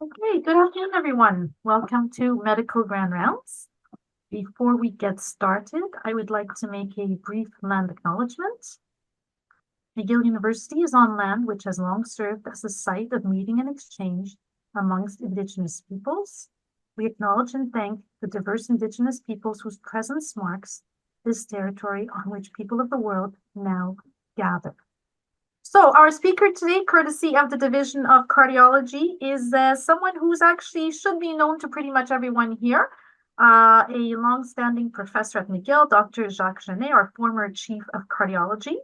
Okay, good afternoon, everyone. Welcome to Medical Grand Rounds. Before we get started, I would like to make a brief land acknowledgement. McGill University is on land which has long served as a site of meeting and exchange amongst Indigenous peoples. We acknowledge and thank the diverse Indigenous peoples whose presence marks this territory on which people of the world now gather. So our speaker today, courtesy of the Division of Cardiology, is someone who's actually should be known to pretty much everyone here. A long-standing professor at McGill, Dr. Jacques Genest, our former chief of cardiology.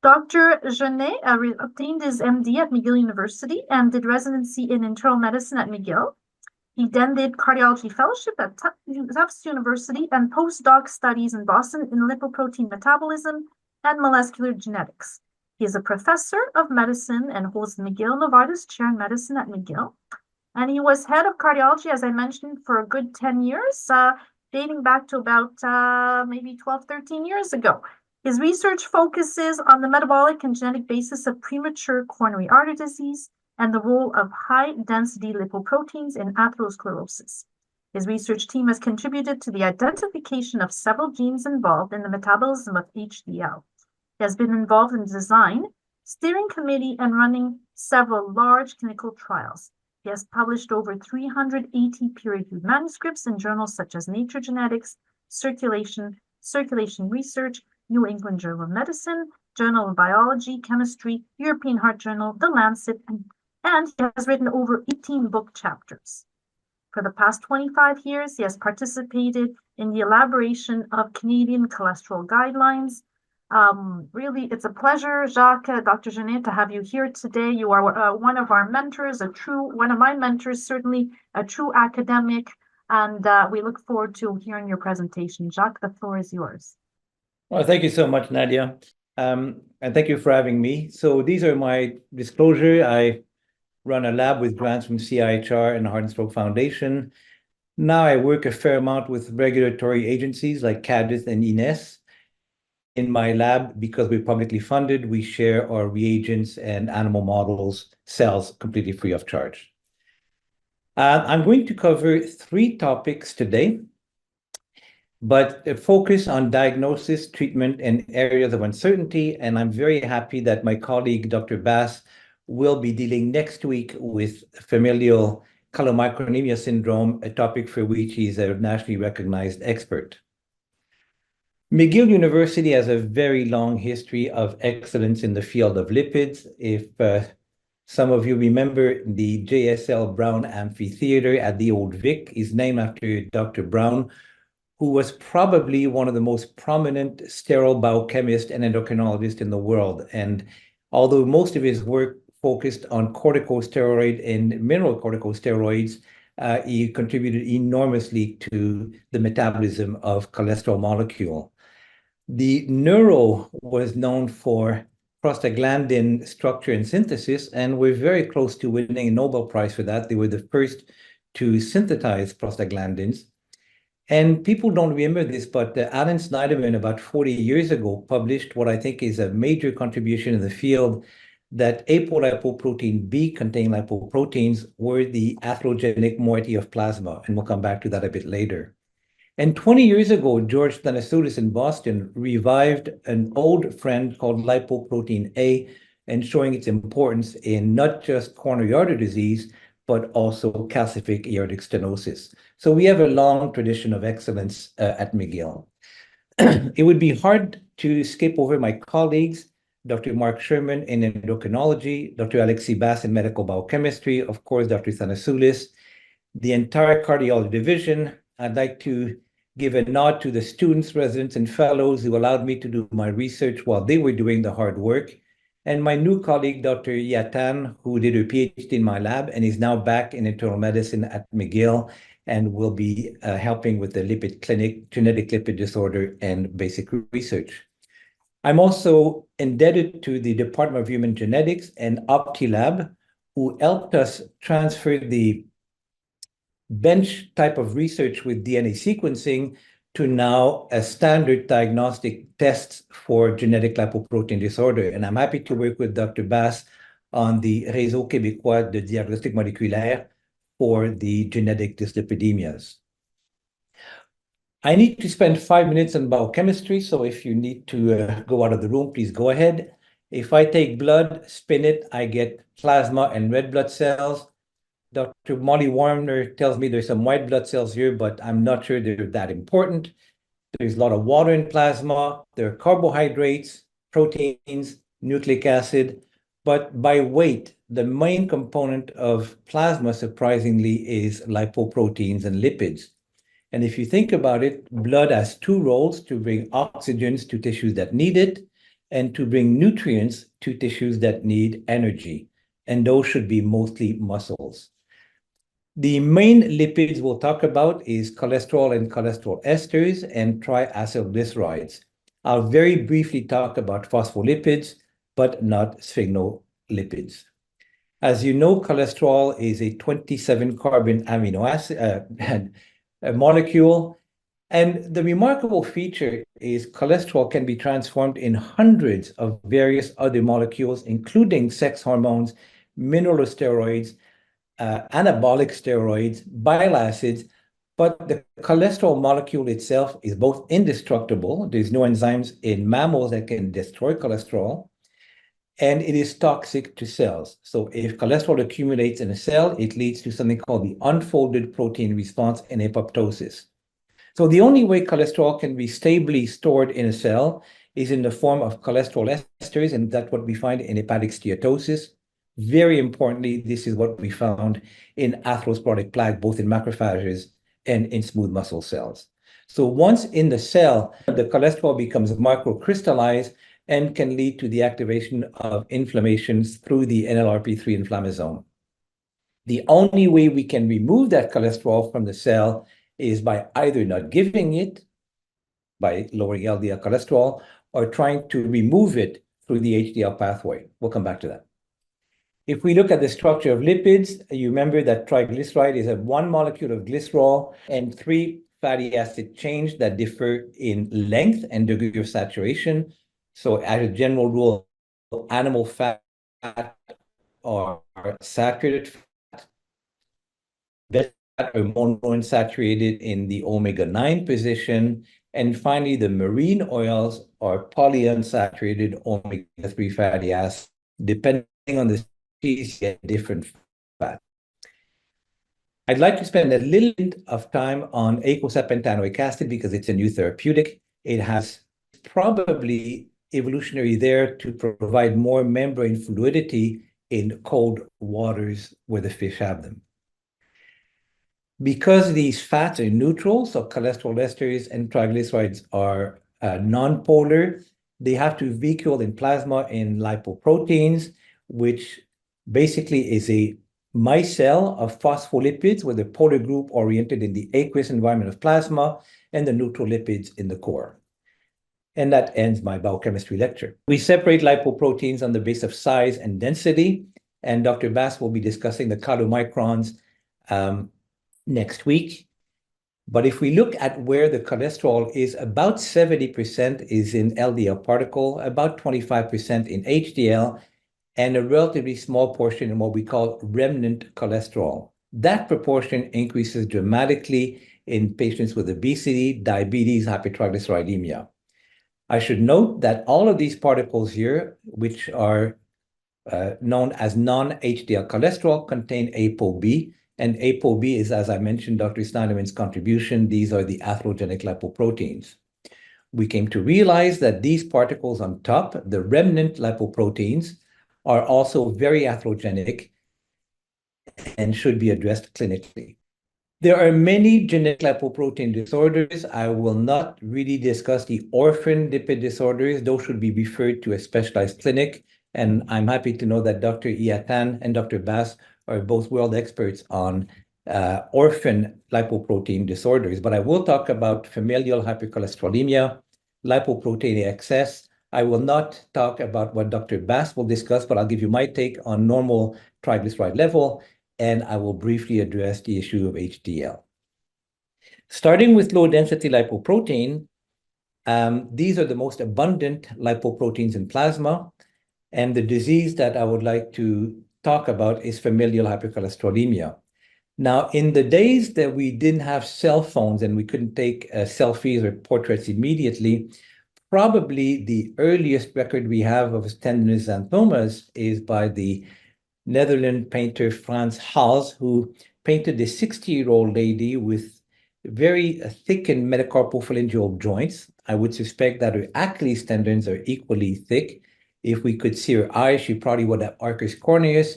Dr. Genest obtained his MD at McGill University and did residency in internal medicine at McGill. He then did cardiology fellowship at Tufts University and postdoc studies in Boston in lipoprotein metabolism and molecular genetics. He is a professor of medicine and holds the McGill Novartis Chair in Medicine at McGill. And he was head of cardiology, as I mentioned, for a good 10 years, dating back to about maybe 12, 13 years ago. His research focuses on the metabolic and genetic basis of premature coronary artery disease and the role of high-density lipoproteins in atherosclerosis. His research team has contributed to the identification of several genes involved in the metabolism of HDL. He has been involved in design, steering committee, and running several large clinical trials. He has published over 380 peer-reviewed manuscripts in journals such as Nature Genetics, Circulation Research, New England Journal of Medicine, Journal of Biology, Chemistry, European Heart Journal, The Lancet, and he has written over 18 book chapters. For the past 25 years, he has participated in the elaboration of Canadian cholesterol guidelines. Really, it's a pleasure, Jacques, Dr. Genest, to have you here today. You are one of our mentors, one of my mentors, certainly a true academic, and we look forward to hearing your presentation. Jacques, the floor is yours. Well, thank you so much, Nadia, and thank you for having me. So these are my disclosure. I run a lab with grants from CIHR and the Heart and Stroke Foundation. Now I work a fair amount with regulatory agencies like CADIS and INES. In my lab, because we're publicly funded, we share our reagents and animal models, cells, completely free of charge. I'm going to cover 3 topics today, but focus on diagnosis, treatment, and areas of uncertainty. And I'm very happy that my colleague, Dr. Bass, will be dealing next week with familial chylomicronemia syndrome, a topic for which he's a nationally recognized expert. McGill University has a very long history of excellence in the field of lipids. If some of you remember, the JSL Brown Amphitheater at the Old Vic is named after Dr. Brown, who was probably one of the most prominent sterile biochemists and endocrinologists in the world. And although most of his work focused on corticosteroid and mineral corticosteroids, he contributed enormously to the metabolism of cholesterol molecule. The neuro was known for prostaglandin structure and synthesis, and we're very close to winning a Nobel Prize for that. They were the first to synthesize prostaglandins. And people don't remember this, but Alan Snyderman, about 40 years ago, published what I think is a major contribution in the field, that apolipoprotein B contained lipoproteins were the atherogenic moiety of plasma, and we'll come back to that a bit later. And 20 years ago, George Stanisoudis in Boston revived an old friend called lipoprotein A, and showing its importance in not just coronary artery disease, but also calcific aortic stenosis. So we have a long tradition of excellence at McGill. It would be hard to skip over my colleagues, Dr. Mark Sherman in endocrinology, Dr. Alexis Bass in medical biochemistry, of course, Dr. Stanisoudis, the entire cardiology division. I'd like to give a nod to the students, residents, and fellows who allowed me to do my research while they were doing the hard work. And my new colleague, Dr. Yatan, who did her PhD in my lab and is now back in internal medicine at McGill and will be helping with the lipid clinic, genetic lipid disorder, and basic research. I'm also indebted to the Department of Human Genetics and OptiLab, who helped us transfer the bench type of research with DNA sequencing to now a standard diagnostic tests for genetic lipoprotein disorder. And I'm happy to work with Dr. Bass on the Réseau québécois de diagnostic moléculaire for the genetic dyslipidemias. I need to spend 5 minutes on biochemistry, so if you need to go out of the room, please go ahead. If I take blood, spin it, I get plasma and red blood cells. Dr. Molly Warner tells me there's some white blood cells here, but I'm not sure they're that important. There's a lot of water in plasma. There are carbohydrates, proteins, nucleic acid, but by weight, the main component of plasma, surprisingly, is lipoproteins and lipids. And if you think about it, blood has two roles: to bring oxygens to tissues that need it, and to bring nutrients to tissues that need energy. And those should be mostly muscles. The main lipids we'll talk about is cholesterol and cholesterol esters and triacylglycerides. I'll very briefly talk about phospholipids, but not sphingolipids. As you know, cholesterol is a 27-carbon amino acid a molecule. And the remarkable feature is cholesterol can be transformed in hundreds of various other molecules, including sex hormones, mineral steroids, anabolic steroids, bile acids, but the cholesterol molecule itself is both indestructible. There's no enzymes in mammals that can destroy cholesterol, and it is toxic to cells. So if cholesterol accumulates in a cell, it leads to something called the unfolded protein response in apoptosis. So the only way cholesterol can be stably stored in a cell is in the form of cholesterol esters, and that's what we find in hepatic steatosis. Very importantly, this is what we found in atherosclerotic plaque, both in macrophages and in smooth muscle cells. So once in the cell, the cholesterol becomes microcrystallized and can lead to the activation of inflammations through the NLRP3 inflammasome. The only way we can remove that cholesterol from the cell is by either not giving it, by lowering LDL cholesterol, or trying to remove it through the HDL pathway. We'll come back to that. If we look at the structure of lipids, you remember that triglyceride is a one molecule of glycerol and three fatty acid chains that differ in length and degree of saturation. So as a general rule, animal fat or saturated fat, vegetable fat are monounsaturated in the omega-9 position. And finally, the marine oils are polyunsaturated omega-3 fatty acids, depending on the different fat. I'd like to spend a little bit of time on eicosapentaenoic acid because it's a new therapeutic. It has probably evolutionary there to provide more membrane fluidity in cold waters where the fish have them. Because these fats are neutral, so cholesterol esters and triglycerides are nonpolar, they have to vehicle in plasma in lipoproteins, which basically is a micelle of phospholipids with a polar group oriented in the aqueous environment of plasma and the neutral lipids in the core. And that ends my biochemistry lecture. We separate lipoproteins on the basis of size and density, and Dr. Bass will be discussing the chylomicrons next week. But if we look at where the cholesterol is, about 70% is in LDL particle, about 25% in HDL, and a relatively small portion in what we call remnant cholesterol. That proportion increases dramatically in patients with obesity, diabetes, hypertriglyceridemia. I should note that all of these particles here, which are known as non-HDL cholesterol, contain ApoB, and ApoB is, as I mentioned, Dr. Snyderman's contribution. These are the atherogenic lipoproteins. We came to realize that these particles on top, the remnant lipoproteins, are also very atherogenic and should be addressed clinically. There are many genetic lipoprotein disorders. I will not really discuss the orphan lipid disorders. Those should be referred to a specialized clinic. And I'm happy to know that Dr. Iatan and Dr. Bass are both world experts on orphan lipoprotein disorders. But I will talk about familial hypercholesterolemia, lipoprotein excess. I will not talk about what Dr. Bass will discuss, but I'll give you my take on normal triglyceride level, and I will briefly address the issue of HDL. Starting with low-density lipoprotein, these are the most abundant lipoproteins in plasma. And the disease that I would like to talk about is familial hypercholesterolemia. Now, in the days that we didn't have cell phones and we couldn't take selfies or portraits immediately, probably the earliest record we have of tendinous xanthomas is by the Netherlands painter Frans Hals, who painted this 60-year-old lady with very thick and metacarpophalangeal joints. I would suspect that her Achilles tendons are equally thick. If we could see her eyes, she probably would have arcus corneus.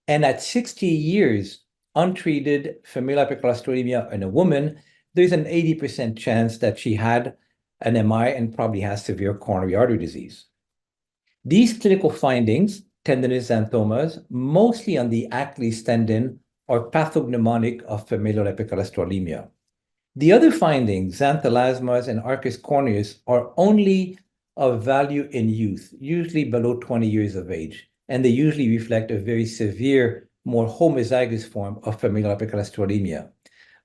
And at 60 years, untreated familial hypercholesterolemia in a woman, there's an 80% chance that she had an MI and probably has severe coronary artery disease. These clinical findings, tendinous xanthomas, mostly on the Achilles tendon, are pathognomonic of familial hypercholesterolemia. The other findings, xanthelasmas and arcus corneus, are only of value in youth, usually below 20 years of age, and they usually reflect a very severe, more homozygous form of familial hypercholesterolemia.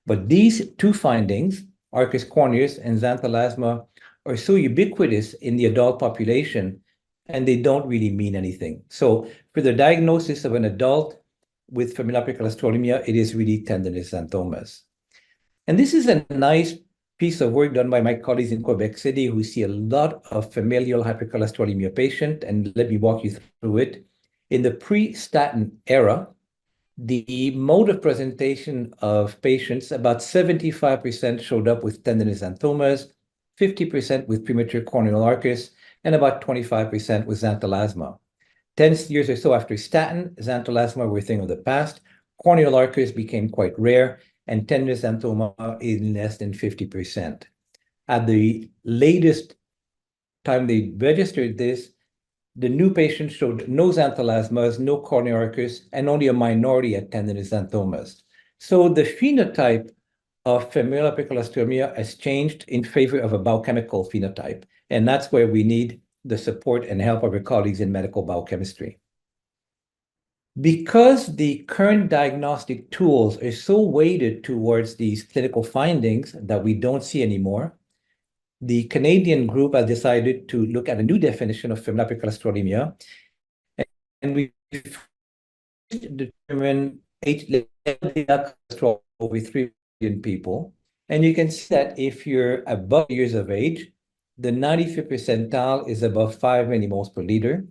But these two findings, arcus corneus and xanthelasma, are so ubiquitous in the adult population, and they don't really mean anything. So for the diagnosis of an adult with familial hypercholesterolemia, it is really tendinous xanthomas. And this is a nice piece of work done by my colleagues in Quebec City who see a lot of familial hypercholesterolemia patients, and let me walk you through it. In the pre-statin era, the mode of presentation of patients, about 75% showed up with tendinous xanthomas, 50% with premature corneal arcus, and about 25% with xanthelasma. 10 years or so after statin, xanthelasma were a thing of the past. Corneal arcus became quite rare, and tendinous xanthoma is less than 50%. At the latest time they registered this, the new patients showed no xanthelasmas, no corneal arcus, and only a minority had tendinous xanthomas. So the phenotype of familial hypercholesterolemia has changed in favor of a biochemical phenotype, and that's where we need the support and help of our colleagues in medical biochemistry. Because the current diagnostic tools are so weighted towards these clinical findings that we don't see anymore, the Canadian group has decided to look at a new definition of familial hypercholesterolemia, and we determine HDL cholesterol over 3 million people. And you can see that if you're above years of age, the 95th percentile is above 5 millimoles per liter.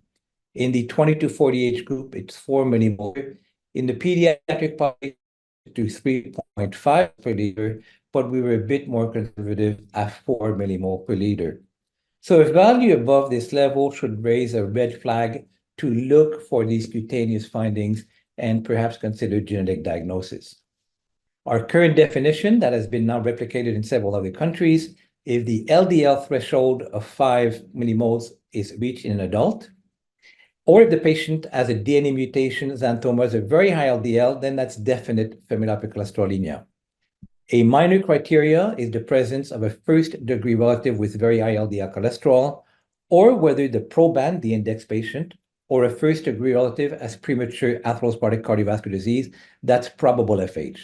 In the 20 to 40 age group, it's 4 millimoles. In the pediatric population, to 3.5 per liter, but we were a bit more conservative at 4 millimole per liter. So a value above this level should raise a red flag to look for these cutaneous findings and perhaps consider genetic diagnosis. Our current definition that has been now replicated in several other countries, if the LDL threshold of 5 millimoles is reached in an adult, or if the patient has a DNA mutation, xanthomas, a very high LDL, then that's definite familial hypercholesterolemia. A minor criteria is the presence of a first-degree relative with very high LDL cholesterol, or whether the proband, the index patient, or a first-degree relative has premature atherosclerotic cardiovascular disease, that's probable FH.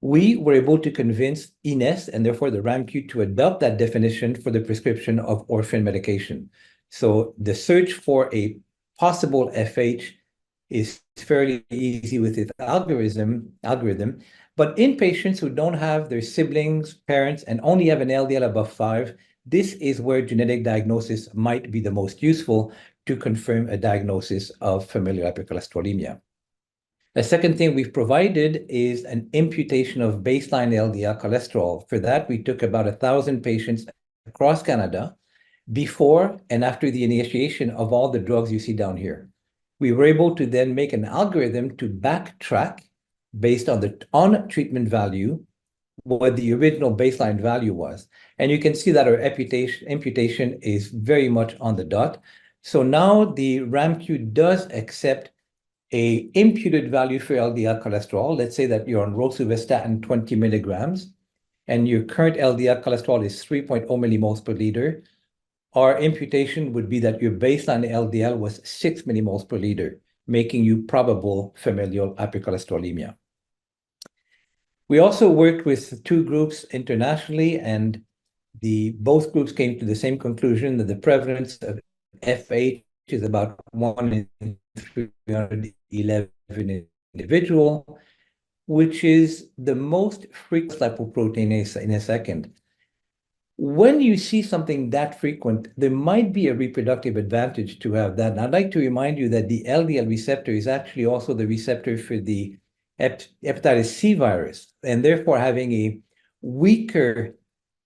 We were able to convince INES, and therefore the RAMQ, to adopt that definition for the prescription of orphan medication. So the search for a possible FH is fairly easy with its algorithm, but in patients who don't have their siblings, parents, and only have an LDL above 5, this is where genetic diagnosis might be the most useful to confirm a diagnosis of familial hypercholesterolemia. The second thing we've provided is an imputation of baseline LDL cholesterol. For that, we took about 1,000 patients across Canada before and after the initiation of all the drugs you see down here. We were able to then make an algorithm to backtrack based on the on-treatment value, what the original baseline value was. And you can see that our imputation is very much on the dot. So now the RAMQ does accept a imputed value for LDL cholesterol. Let's say that you're on rosuvastatin 20 milligrams, and your current LDL cholesterol is 3.0 millimoles per liter. Our imputation would be that your baseline LDL was 6 millimoles per liter, making you probable familial hypercholesterolemia. We also worked with 2 groups internationally, and both groups came to the same conclusion that the prevalence of FH is about 1 in 311 individual, which is the most frequent lipoproteinase in a second. When you see something that frequent, there might be a reproductive advantage to have that. And I'd like to remind you that the LDL receptor is actually also the receptor for the hepatitis C virus, and therefore having a weaker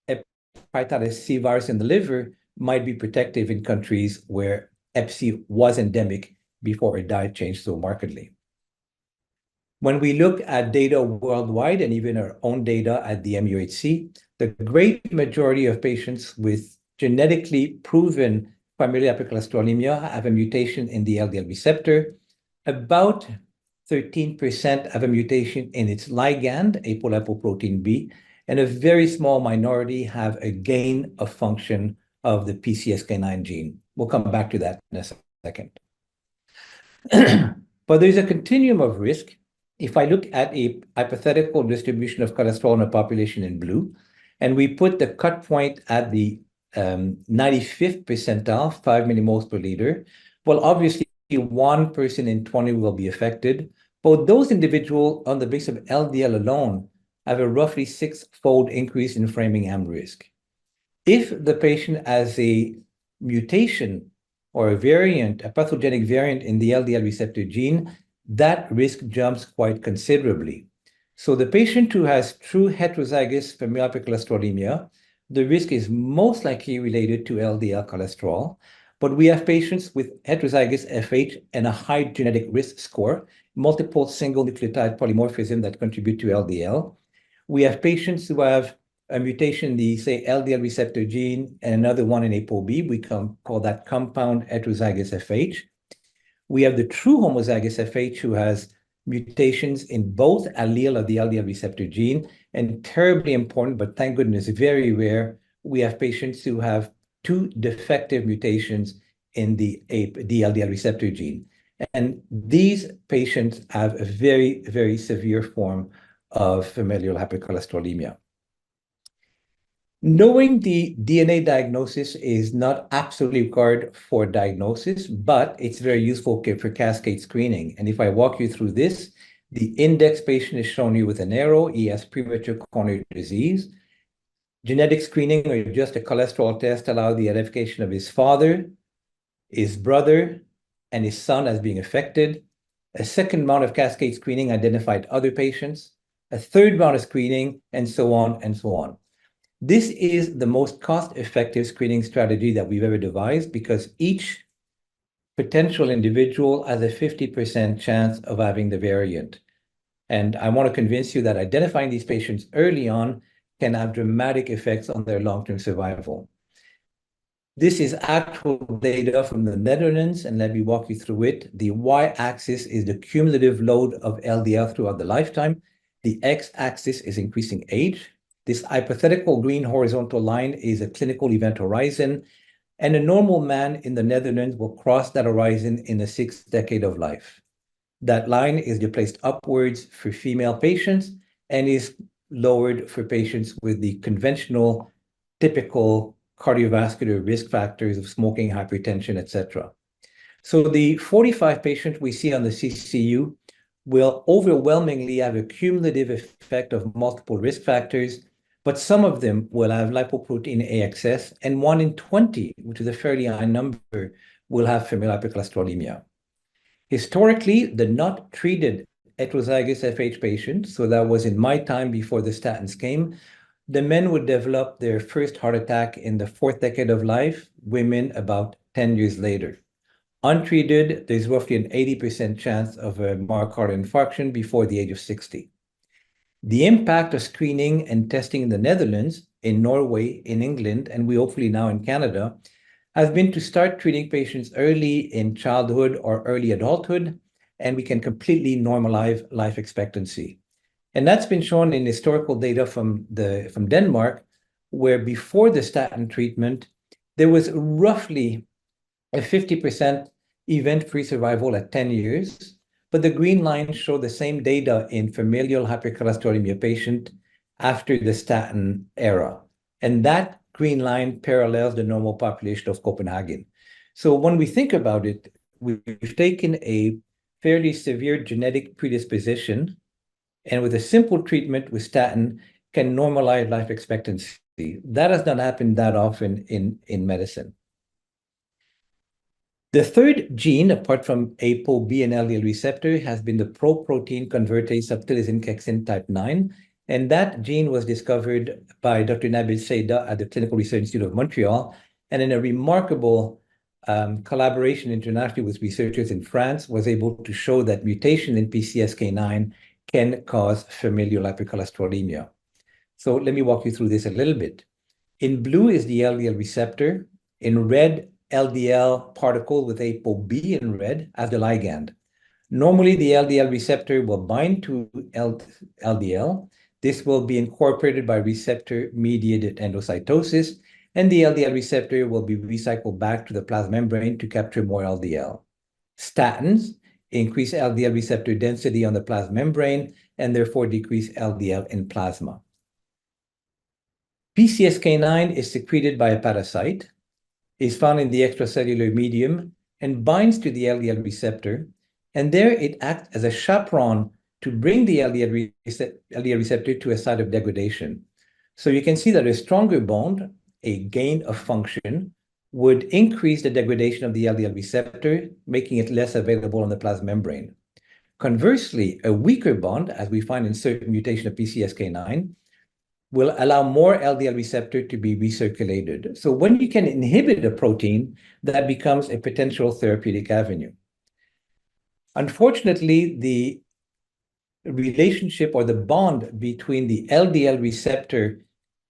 hepatitis C virus in the liver might be protective in countries where hep C was endemic before it died changed so markedly. When we look at data worldwide and even our own data at the MUHC, the great majority of patients with genetically proven familial hypercholesterolemia have a mutation in the LDL receptor. About 13% have a mutation in its ligand, apolipoprotein B, and a very small minority have a gain of function of the PCSK9 gene. We'll come back to that in a second. But there's a continuum of risk. If I look at a hypothetical distribution of cholesterol in a population in blue, and we put the cut point at the 95th percentile, 5 millimoles per liter, well, obviously, 1 person in 20 will be affected. But those individuals on the basis of LDL alone have a roughly 6-fold increase in Framingham risk. If the patient has a mutation or a variant, a pathogenic variant in the LDL receptor gene, that risk jumps quite considerably. So the patient who has true heterozygous familial hypercholesterolemia, the risk is most likely related to LDL cholesterol. But we have patients with heterozygous FH and a high genetic risk score, multiple single nucleotide polymorphism that contribute to LDL. We have patients who have a mutation in the, say, LDL receptor gene and another one in ApoB. We call that compound heterozygous FH. We have the true homozygous FH who has mutations in both allele of the LDL receptor gene, and terribly important, but thank goodness very rare, we have patients who have 2 defective mutations in the LDL receptor gene. And these patients have a very, very severe form of familial hypercholesterolemia. Knowing the DNA diagnosis is not absolutely required for diagnosis, but it's very useful for cascade screening. And if I walk you through this, the index patient is shown you with an arrow. He has premature coronary disease. Genetic screening or just a cholesterol test allow the identification of his father, his brother, and his son as being affected. A second round of cascade screening identified other patients, a third round of screening, and so on and so on. This is the most cost-effective screening strategy that we've ever devised because each potential individual has a 50% chance of having the variant. And I want to convince you that identifying these patients early on can have dramatic effects on their long-term survival. This is actual data from the Netherlands, and let me walk you through it. The y-axis is the cumulative load of LDL throughout the lifetime. The x-axis is increasing age. This hypothetical green horizontal line is a clinical event horizon, and a normal man in the Netherlands will cross that horizon in the 6th decade of life. That line is displaced upwards for female patients and is lowered for patients with the conventional, typical cardiovascular risk factors of smoking, hypertension, etc. So the 45 patients we see on the CCU will overwhelmingly have a cumulative effect of multiple risk factors, but some of them will have lipoprotein A excess, and 1 in 20, which is a fairly high number, will have familial hypercholesterolemia. Historically, the not treated heterozygous FH patients, so that was in my time before the statins came, the men would develop their first heart attack in the 4th decade of life, women about 10 years later. Untreated, there's roughly an 80% chance of a myocardial infarction before the age of 60. The impact of screening and testing in the Netherlands, in Norway, in England, and we hopefully now in Canada, has been to start treating patients early in childhood or early adulthood, and we can completely normalize life expectancy. And that's been shown in historical data from Denmark, where before the statin treatment, there was roughly a 50% event-free survival at 10 years. But the green line showed the same data in familial hypercholesterolemia patient after the statin era. And that green line parallels the normal population of Copenhagen. So when we think about it, we've taken a fairly severe genetic predisposition, and with a simple treatment with statin can normalize life expectancy. That does not happen that often in medicine. The third gene, apart from ApoB and LDL receptor, has been the pro-protein convertase subtilisin kexin type 9. And that gene was discovered by Dr. Nabil Seida at the Clinical Research Institute of Montreal. And in a remarkable collaboration internationally with researchers in France, was able to show that mutation in PCSK9 can cause familial hypercholesterolemia. So let me walk you through this a little bit. In blue is the LDL receptor. In red, LDL particle with ApoB in red as the ligand. Normally, the LDL receptor will bind to LDL. This will be incorporated by receptor-mediated endocytosis, and the LDL receptor will be recycled back to the plasma membrane to capture more LDL. Statins increase LDL receptor density on the plasma membrane and therefore decrease LDL in plasma. PCSK9 is secreted by a hepatocyte, is found in the extracellular medium, and binds to the LDL receptor. And there it acts as a chaperone to bring the LDL receptor to a site of degradation. So you can see that a stronger bond, a gain of function, would increase the degradation of the LDL receptor, making it less available on the plasma membrane. Conversely, a weaker bond, as we find in certain mutation of PCSK9, will allow more LDL receptor to be recirculated. So when you can inhibit a protein, that becomes a potential therapeutic avenue. Unfortunately, the relationship or the bond between the LDL receptor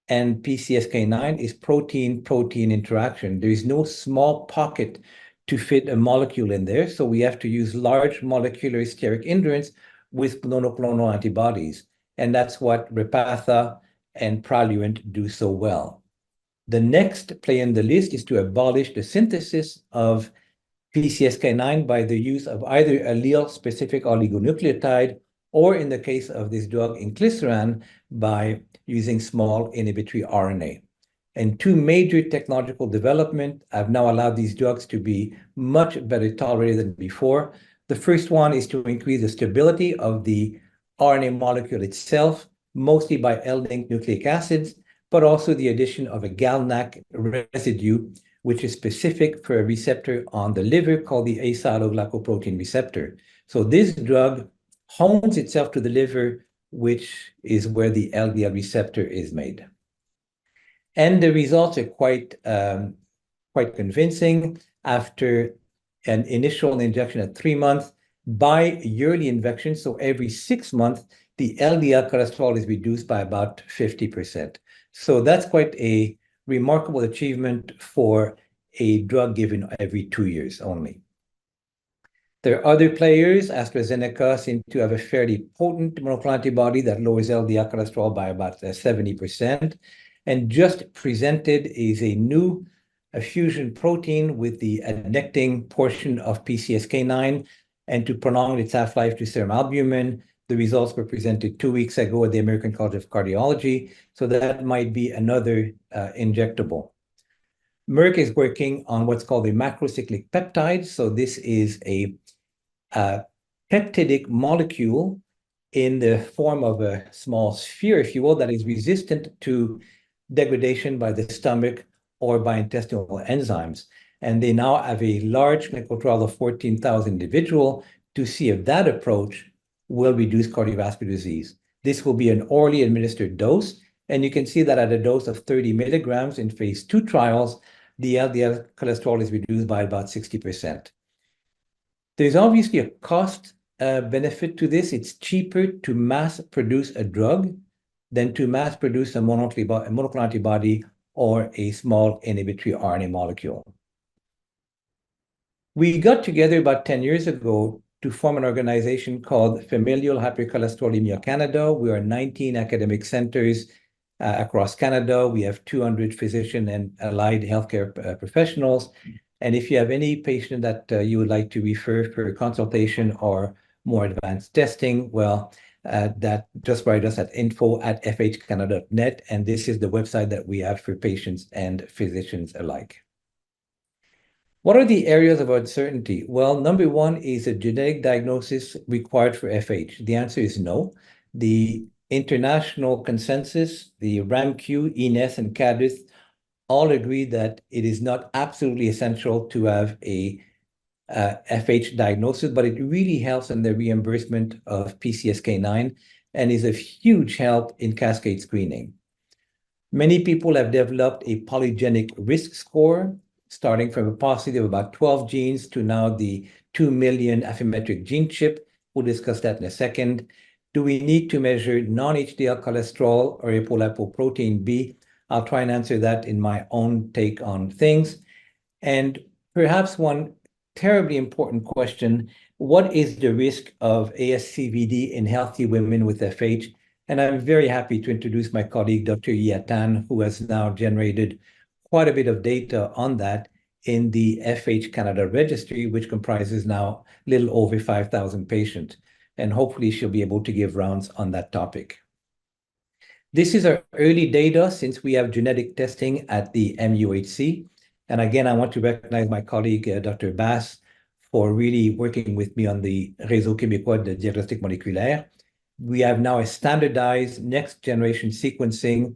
and PCSK9 is protein-protein interaction. There is no small pocket to fit a molecule in there, so we have to use large molecular steric hindrance with monoclonal antibodies. And that's what Repatha and Praluent do so well. The next play in the list is to abolish the synthesis of PCSK9 by the use of either allele-specific oligonucleotide, or in the case of this drug inclisiran, by using small inhibitory RNA. And two major technological developments have now allowed these drugs to be much better tolerated than before. The first one is to increase the stability of the RNA molecule itself, mostly by L-linked nucleic acids, but also the addition of a GalNAc residue, which is specific for a receptor on the liver called the asialoglycoprotein receptor. So this drug hones itself to the liver, which is where the LDL receptor is made. And the results are quite convincing. After an initial injection at 3 months, by yearly injection, so every 6 months, the LDL cholesterol is reduced by about 50%. So that's quite a remarkable achievement for a drug given every 2 years only. There are other players. AstraZeneca seems to have a fairly potent monoclonal antibody that lowers LDL cholesterol by about 70%. And just presented is a new fusion protein with the adnecting portion of PCSK9, and to prolong its half-life to serum albumin. The results were presented 2 weeks ago at the American College of Cardiology, so that might be another injectable. Merck is working on what's called a macrocyclic peptide. So this is a peptidic molecule in the form of a small sphere, if you will, that is resistant to degradation by the stomach or by intestinal enzymes. And they now have a large clinical trial of 14,000 individuals to see if that approach will reduce cardiovascular disease. This will be an orally administered dose, and you can see that at a dose of 30 milligrams in phase 2 trials, the LDL cholesterol is reduced by about 60%. There's obviously a cost benefit to this. It's cheaper to mass produce a drug than to mass produce a monoclonal antibody or a small inhibitory RNA molecule. We got together about 10 years ago to form an organization called Familial Hypercholesterolemia Canada. We are 19 academic centers across Canada. We have 200 physician and allied healthcare professionals. And if you have any patient that you would like to refer for a consultation or more advanced testing, well, that just write us at info@fhcanada.net. And this is the website that we have for patients and physicians alike. What are the areas of uncertainty? Well, number one is a genetic diagnosis required for FH. The answer is no. The international consensus, the RAMQ, ENES, and CADIS all agree that it is not absolutely essential to have a FH diagnosis, but it really helps in the reimbursement of PCSK9 and is a huge help in cascade screening. Many people have developed a polygenic risk score, starting from a paucity of about 12 genes to now the 2 million Affymetric gene chip. We'll discuss that in a second. Do we need to measure non-HDL cholesterol or apolipoprotein B? I'll try and answer that in my own take on things. And perhaps one terribly important question, what is the risk of ASCVD in healthy women with FH? And I'm very happy to introduce my colleague, Dr. Yatan, who has now generated quite a bit of data on that in the FH Canada registry, which comprises now a little over 5,000 patients. And hopefully she'll be able to give rounds on that topic. This is our early data since we have genetic testing at the MUHC. And again, I want to recognize my colleague, Dr. Bass, for really working with me on the Réseau Québécois de Diagnostic Moléculaire. We have now a standardized next generation sequencing,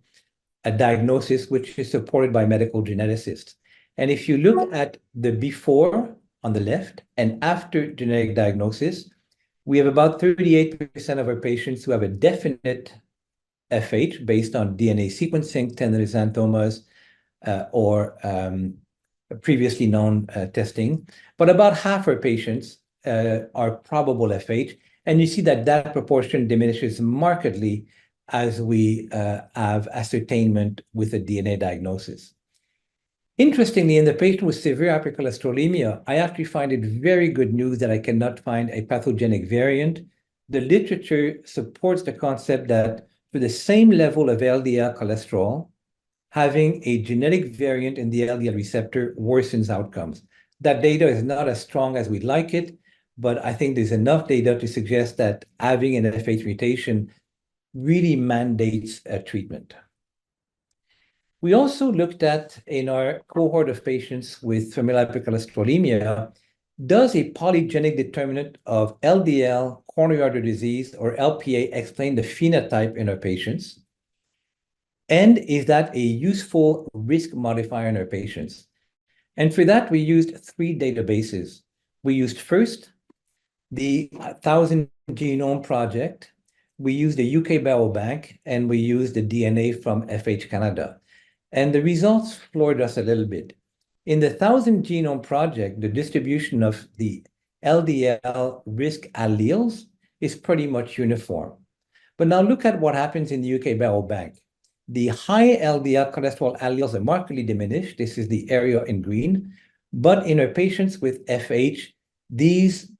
a diagnosis which is supported by medical geneticists. And if you look at the before on the left and after genetic diagnosis, we have about 38% of our patients who have a definite FH based on DNA sequencing, tenosynovial xanthomas, or previously known testing. But about half our patients are probable FH. And you see that that proportion diminishes markedly as we have ascertainment with a DNA diagnosis. Interestingly, in the patient with severe hypercholesterolemia, I actually find it very good news that I cannot find a pathogenic variant. The literature supports the concept that for the same level of LDL cholesterol, having a genetic variant in the LDL receptor worsens outcomes. That data is not as strong as we'd like it, but I think there's enough data to suggest that having an FH mutation really mandates a treatment. We also looked at, in our cohort of patients with familial hypercholesterolemia, does a polygenic determinant of LDL, coronary artery disease, or LPA explain the phenotype in our patients? And is that a useful risk modifier in our patients? And for that, we used 3 databases. We used first the 1000 Genome Project, we used the UK Biobank, and we used the DNA from FH Canada. And the results floored us a little bit. In the 1000 Genome Project, the distribution of the LDL risk alleles is pretty much uniform. But now look at what happens in the UK Biobank. The high LDL cholesterol alleles are markedly diminished. This is the area in green. But in our patients with FH, these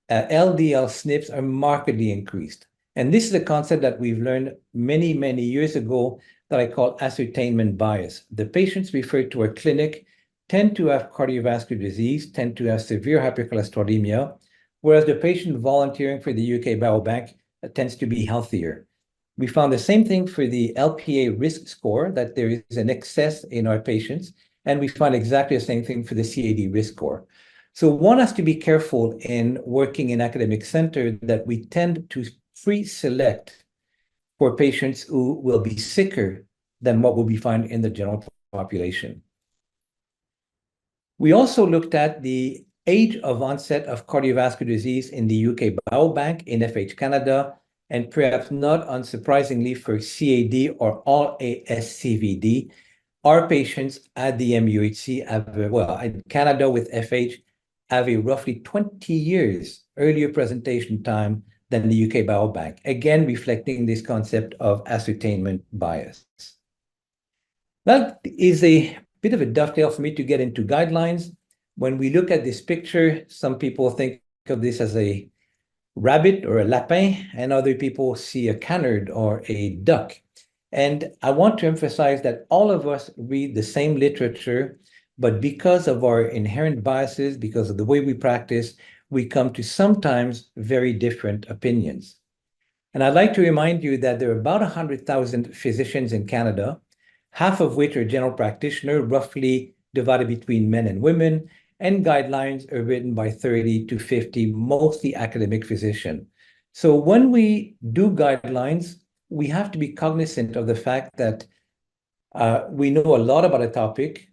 LDL SNPs are markedly increased. And this is a concept that we've learned many, many years ago that I call ascertainment bias. The patients referred to our clinic tend to have cardiovascular disease, tend to have severe hypercholesterolemia, whereas the patient volunteering for the UK Biobank tends to be healthier. We found the same thing for the LPA risk score, that there is an excess in our patients, and we found exactly the same thing for the CAD risk score. So one has to be careful in working in academic center that we tend to pre-select for patients who will be sicker than what will be found in the general population. We also looked at the age of onset of cardiovascular disease in the UK Biobank in FH Canada, and perhaps not unsurprisingly for CAD or all ASCVD, our patients at the MUHC have, in Canada with FH, have a roughly 20 years earlier presentation time than the UK Biobank, again reflecting this concept of ascertainment bias. That is a bit of a dovetail for me to get into guidelines. When we look at this picture, some people think of this as a rabbit or a lapin, and other people see a canard or a duck. And I want to emphasize that all of us read the same literature, but because of our inherent biases, because of the way we practice, we come to sometimes very different opinions. And I'd like to remind you that there are about 100,000 physicians in Canada, half of which are general practitioners, roughly divided between men and women, and guidelines are written by 30 to 50, mostly academic physicians. So when we do guidelines, we have to be cognizant of the fact that we know a lot about a topic,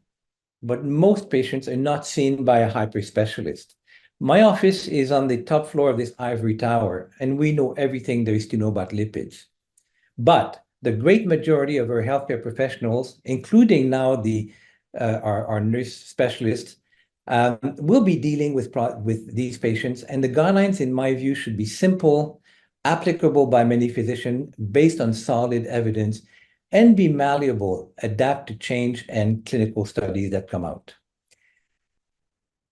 but most patients are not seen by a hyper specialist. My office is on the top floor of this ivory tower, and we know everything there is to know about lipids. But the great majority of our healthcare professionals, including now our nurse specialists, will be dealing with these patients. And the guidelines, in my view, should be simple, applicable by many physicians, based on solid evidence, and be malleable, adapt to change and clinical studies that come out.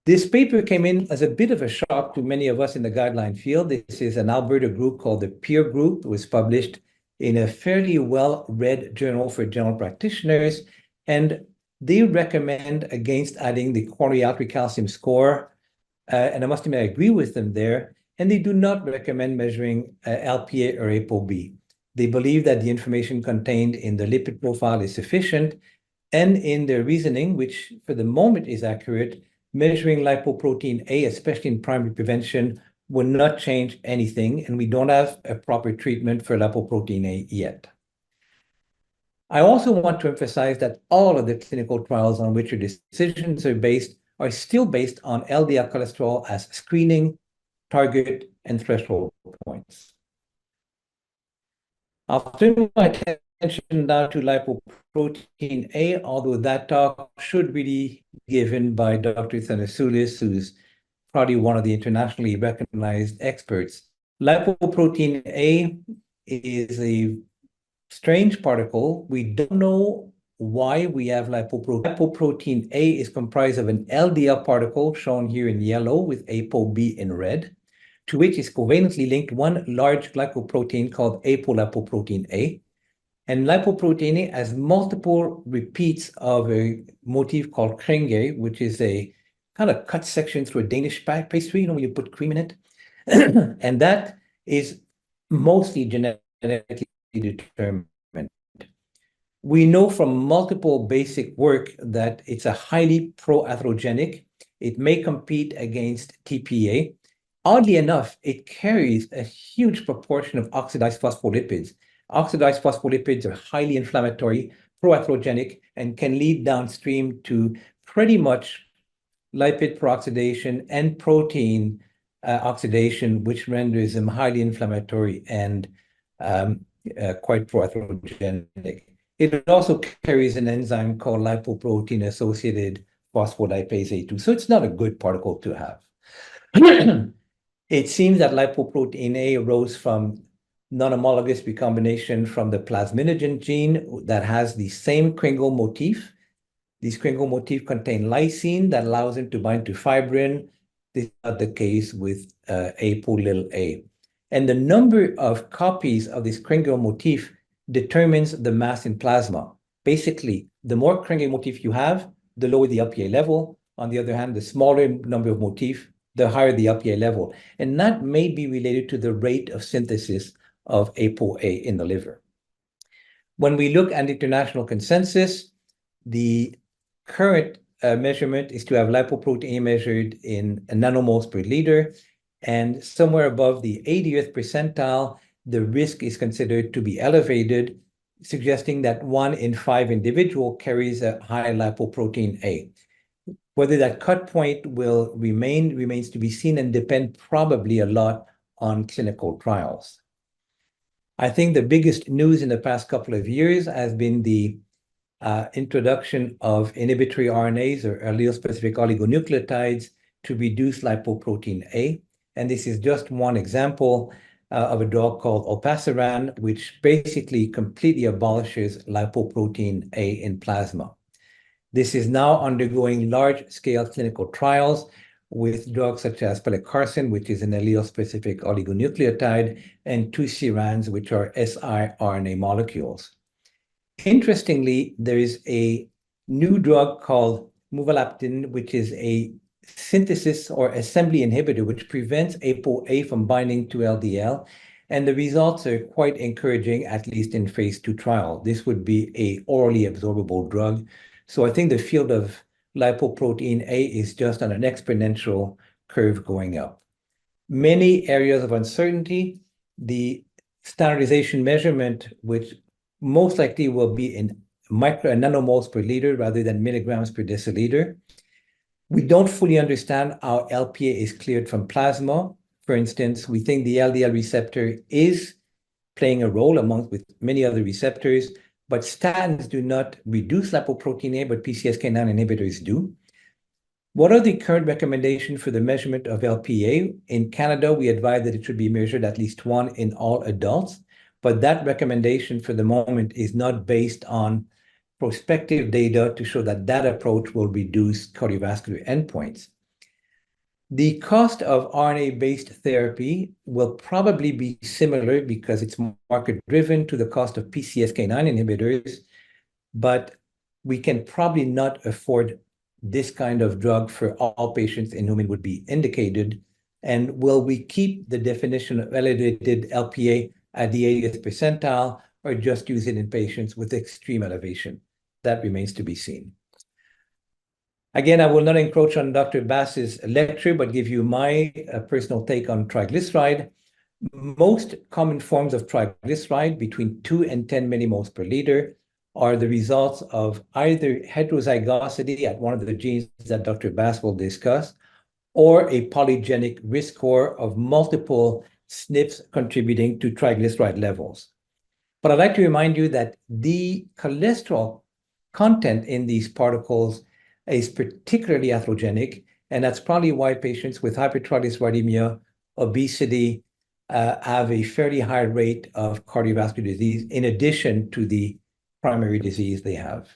This paper came in as a bit of a shock to many of us in the guideline field. This is an Alberta group called the Peer Group. It was published in a fairly well-read journal for general practitioners, and they recommend against adding the coronary artery calcium score, and I must admit I agree with them there, and they do not recommend measuring LPA or ApoB. They believe that the information contained in the lipid profile is sufficient, and in their reasoning, which for the moment is accurate, measuring lipoprotein A, especially in primary prevention, will not change anything, and we don't have a proper treatment for lipoprotein A yet. I also want to emphasize that all of the clinical trials on which your decisions are based are still based on LDL cholesterol as screening, target, and threshold points. I'll turn my attention now to lipoprotein A, although that talk should really be given by Dr. Thanasoulis, who's probably one of the internationally recognized experts. Lipoprotein A is a strange particle. We don't know why we have lipoprotein. Lipoprotein A is comprised of an LDL particle, shown here in yellow with ApoB in red, to which is covalently linked one large glycoprotein called apolipoprotein A. And lipoprotein A has multiple repeats of a motif called kringe, which is a kind of cut section through a Danish pastry, when you put cream in it. And that is mostly genetically determined. We know from multiple basic work that it's a highly pro-atherogenic. It may compete against TPA. Oddly enough, it carries a huge proportion of oxidized phospholipids. Oxidized phospholipids are highly inflammatory, pro-atherogenic, and can lead downstream to pretty much lipid peroxidation and protein oxidation, which renders them highly inflammatory and quite pro-atherogenic. It also carries an enzyme called lipoprotein-associated phospholipase A2, so it's not a good particle to have. It seems that lipoprotein A arose from non-homologous recombination from the plasminogen gene that has the same Kringle motif. These Kringle motifs contain lysine that allows them to bind to fibrin. This is not the case with ApoLil-A. And the number of copies of this Kringle motif determines the mass in plasma. Basically, the more Kringle motif you have, the lower the LPA level. On the other hand, the smaller number of motifs, the higher the LPA level. And that may be related to the rate of synthesis of ApoA in the liver. When we look at international consensus, the current measurement is to have lipoprotein A measured in nanomoles per liter, and somewhere above the 80th percentile, the risk is considered to be elevated, suggesting that 1 in 5 individuals carries a high lipoprotein A. Whether that cut point will remains to be seen and depend probably a lot on clinical trials. I think the biggest news in the past couple of years has been the introduction of inhibitory RNAs or allele-specific oligonucleotides to reduce lipoprotein A. And this is just one example of a drug called olpasiran, which basically completely abolishes lipoprotein A in plasma. This is now undergoing large-scale clinical trials with drugs such as pelacarsen, which is an allele-specific oligonucleotide, and tucerans, which are siRNA molecules. Interestingly, there is a new drug called muvalaptin, which is a synthesis or assembly inhibitor, which prevents ApoA from binding to LDL. And the results are quite encouraging, at least in phase 2 trial. This would be an orally absorbable drug. So I think the field of lipoprotein A is just on an exponential curve going up. Many areas of uncertainty, the standardization measurement, which most likely will be in micro and nanomoles per liter rather than milligrams per deciliter. We don't fully understand how LPA is cleared from plasma. For instance, we think the LDL receptor is playing a role with many other receptors, but statins do not reduce lipoprotein A, but PCSK9 inhibitors do. What are the current recommendations for the measurement of LPA? In Canada, we advise that it should be measured at least 1 in all adults, but that recommendation for the moment is not based on prospective data to show that that approach will reduce cardiovascular endpoints. The cost of RNA-based therapy will probably be similar because it's market-driven to the cost of PCSK9 inhibitors, but we can probably not afford this kind of drug for all patients in whom it would be indicated. And will we keep the definition of elevated LPA at the 80th percentile or just use it in patients with extreme elevation? That remains to be seen. Again, I will not encroach on Dr. Bass's lecture, but give you my personal take on triglyceride. Most common forms of triglyceride between 2 and 10 millimoles per liter are the results of either heterozygosity at one of the genes that Dr. Bass will discuss, or a polygenic risk score of multiple SNPs contributing to triglyceride levels. But I'd like to remind you that the cholesterol content in these particles is particularly atherogenic, and that's probably why patients with hypertriglyceridemia, obesity, have a fairly high rate of cardiovascular disease in addition to the primary disease they have.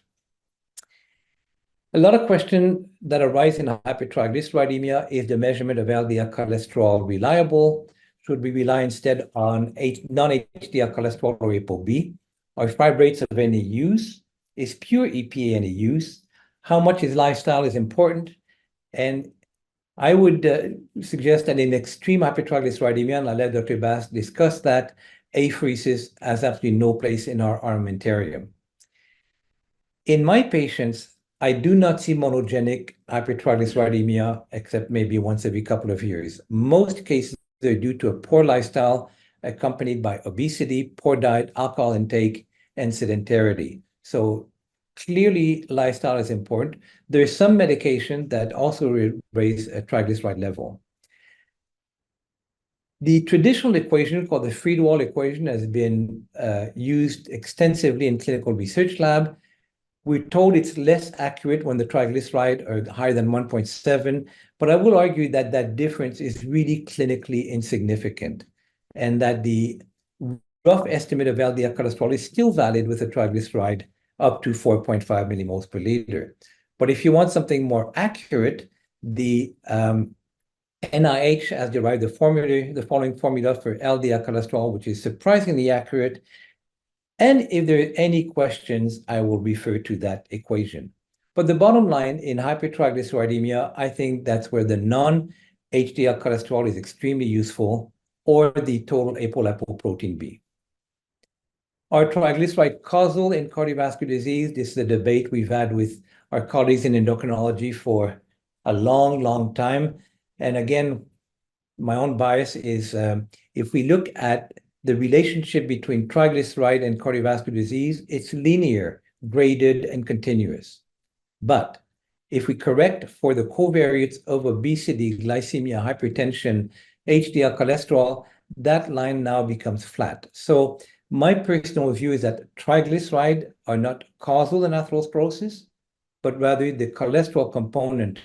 A lot of questions that arise in hypertriglyceridemia: is the measurement of LDL cholesterol reliable? Should we rely instead on non-HDL cholesterol or ApoB? Are fibrates of any use? Is pure EPA any use? How much lifestyle is important? And I would suggest that in extreme hypertriglyceridemia, and I'll let Dr. Bass discuss that, apheresis has absolutely no place in our armamentarium. In my patients, I do not see monogenic hypertriglyceridemia except maybe once every couple of years. Most cases are due to a poor lifestyle accompanied by obesity, poor diet, alcohol intake, and sedentarity. So clearly, lifestyle is important. There's some medication that also raise a triglyceride level. The traditional equation called the Friedewald equation has been used extensively in clinical research lab. We're told it's less accurate when the triglyceride are higher than 1.7, but I will argue that that difference is really clinically insignificant, and that the rough estimate of LDL cholesterol is still valid with a triglyceride up to 4.5 millimoles per liter. But if you want something more accurate, the NIH has derived the following formula for LDL cholesterol, which is surprisingly accurate. And if there are any questions, I will refer to that equation. But the bottom line, in hypertriglyceridemia, I think that's where the non-HDL cholesterol is extremely useful, or the total apolipoprotein B. Are triglyceride causal in cardiovascular disease? This is a debate we've had with our colleagues in endocrinology for a long, long time. And again, my own bias is if we look at the relationship between triglyceride and cardiovascular disease, it's linear, graded, and continuous. But if we correct for the covariates of obesity, glycemia, hypertension, HDL cholesterol, that line now becomes flat. So my personal view is that triglycerides are not causal in atherosclerosis, but rather the cholesterol component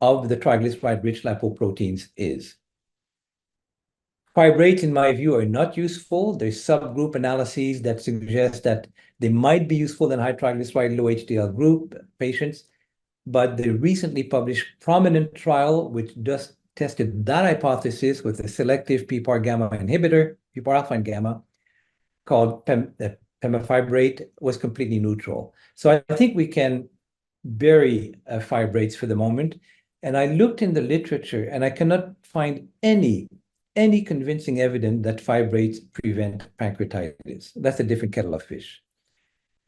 of the triglyceride-rich lipoproteins is. Fibrates, in my view, are not useful. There's subgroup analyses that suggest that they might be useful in high triglyceride, low HDL group patients, but the recently published prominent trial, which just tested that hypothesis with a selective PPAR gamma inhibitor, PPAR alpha and gamma, called pemafibrate, was completely neutral. So I think we can bury fibrates for the moment. And I looked in the literature, and I cannot find any convincing evidence that fibrates prevent pancreatitis. That's a different kettle of fish.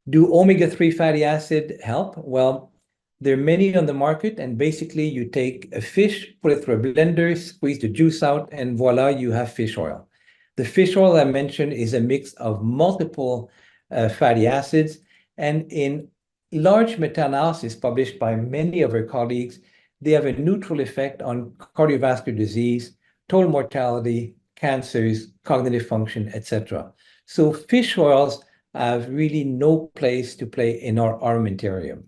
Do omega-3 fatty acid help? Well, There are many on the market, and basically you take a fish, put it through a blender, squeeze the juice out, and voila, you have fish oil. The fish oil I mentioned is a mix of multiple fatty acids, and in large meta-analysis published by many of our colleagues, they have a neutral effect on cardiovascular disease, total mortality, cancers, cognitive function, etc. So fish oils have really no place to play in our armamentarium.